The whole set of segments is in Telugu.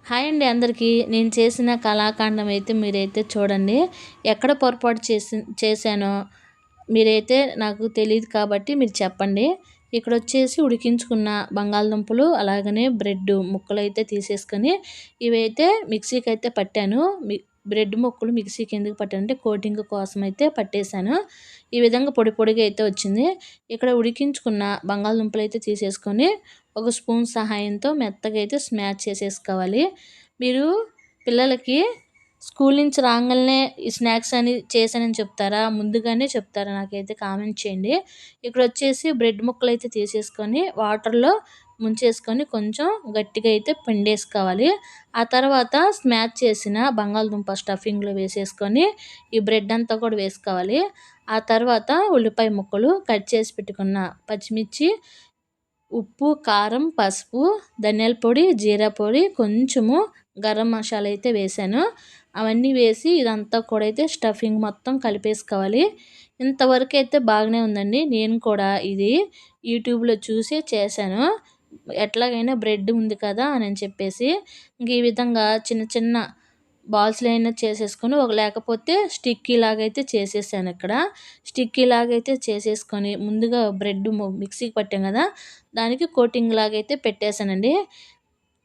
హాయ్ అండి అందరికీ. నేను చేసిన కళాఖండం అయితే మీరైతే చూడండి. ఎక్కడ పొరపాటు చేశానో మీరైతే నాకు తెలీదు కాబట్టి మీరు చెప్పండి. ఇక్కడొచ్చేసి ఉడికించుకున్న బంగాళదుంపలు, అలాగనే బ్రెడ్ ముక్కలైతే తీసేసుకొని ఇవైతే మిక్సీకైతే పట్టాను. బ్రెడ్ ముక్కలు మిక్సీకి ఎందుకు పట్టానంటే కోటింగ్ కోసం అయితే పట్టేశాను. ఈ విధంగా పొడి పొడిగా అయితే వచ్చింది. ఇక్కడ ఉడికించుకున్న బంగాళదుంపలు అయితే తీసేసుకొని ఒక స్పూన్ సహాయంతో మెత్తగా అయితే స్మాష్ చేసేసుకోవాలి. మీరు పిల్లలకి స్కూల్ నుంచి రాగానే ఈ స్నాక్స్ అని చేశానని చెప్తారా, ముందుగానే చెప్తారా నాకైతే కామెంట్ చేయండి. ఇక్కడ వచ్చేసి బ్రెడ్ ముక్కలు అయితే తీసేసుకొని వాటర్లో ముంచేసుకొని కొంచెం గట్టిగా అయితే పిండేసుకోవాలి. ఆ తర్వాత స్మాష్ చేసిన బంగాళదుంప స్టఫింగ్లో వేసేసుకొని ఈ బ్రెడ్ అంతా కూడా వేసుకోవాలి. ఆ తర్వాత ఉల్లిపాయ ముక్కలు, కట్ చేసి పెట్టుకున్న పచ్చిమిర్చి, ఉప్పు, కారం, పసుపు, ధనియాల పొడి, జీరా పొడి, కొంచెము గరం మసాలా అయితే వేసాను. అవన్నీ వేసి ఇదంతా కూడా అయితే స్టఫింగ్ మొత్తం కలిపేసుకోవాలి. ఇంతవరకు అయితే బాగానే ఉందండి. నేను కూడా ఇది యూట్యూబ్లో చూసి చేశాను. ఎట్లాగైనా బ్రెడ్ ఉంది కదా అని చెప్పేసి ఇంక ఈ విధంగా చిన్న చిన్న బాల్స్లో అయినా చేసేసుకొని లేకపోతే స్టిక్కీ లాగైతే చేసేసాను. ఇక్కడ స్టిక్కీ లాగైతే చేసేసుకొని ముందుగా బ్రెడ్ మిక్సీకి పట్టాం కదా, దానికి కోటింగ్ లాగైతే పెట్టేశానండి.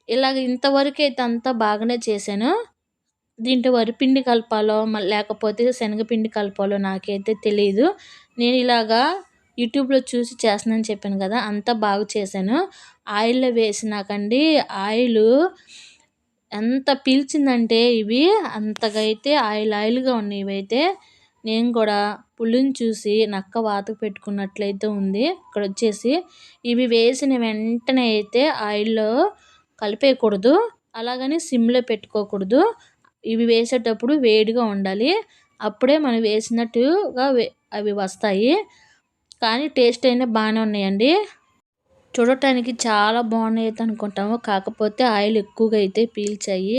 ఇలాగ ఇంతవరకు అయితే అంతా బాగానే చేశాను. దీంట్లో వరిపిండి కలపాలో లేకపోతే శనగపిండి కలపాలో నాకైతే తెలీదు. నేను ఇలాగా యూట్యూబ్లో చూసి చేస్తున్నానని చెప్పాను కదా, అంతా బాగా చేశాను. ఆయిల్లో వేసినాకండి ఆయిల్ ఎంత పీల్చిందంటే ఇవి అంతగా అయితే ఆయిల్గా ఉన్నాయి. ఇవైతే నేను కూడా పుల్లుని చూసి నక్క వాతకు పెట్టుకున్నట్లయితే ఉంది. ఇక్కడ వచ్చేసి ఇవి వేసిన వెంటనే అయితే ఆయిల్లో కలిపేయకూడదు, అలాగని సిమ్లో పెట్టుకోకూడదు. ఇవి వేసేటప్పుడు వేడిగా ఉండాలి. అప్పుడే మనం వేసినట్టుగా అవి వస్తాయి. కానీ టేస్ట్ అయినా బాగానే ఉన్నాయండి. చూడటానికి చాలా బాగున్నాయి అయితే అనుకుంటాము, కాకపోతే ఆయిల్ ఎక్కువగా అయితే పీల్చాయి.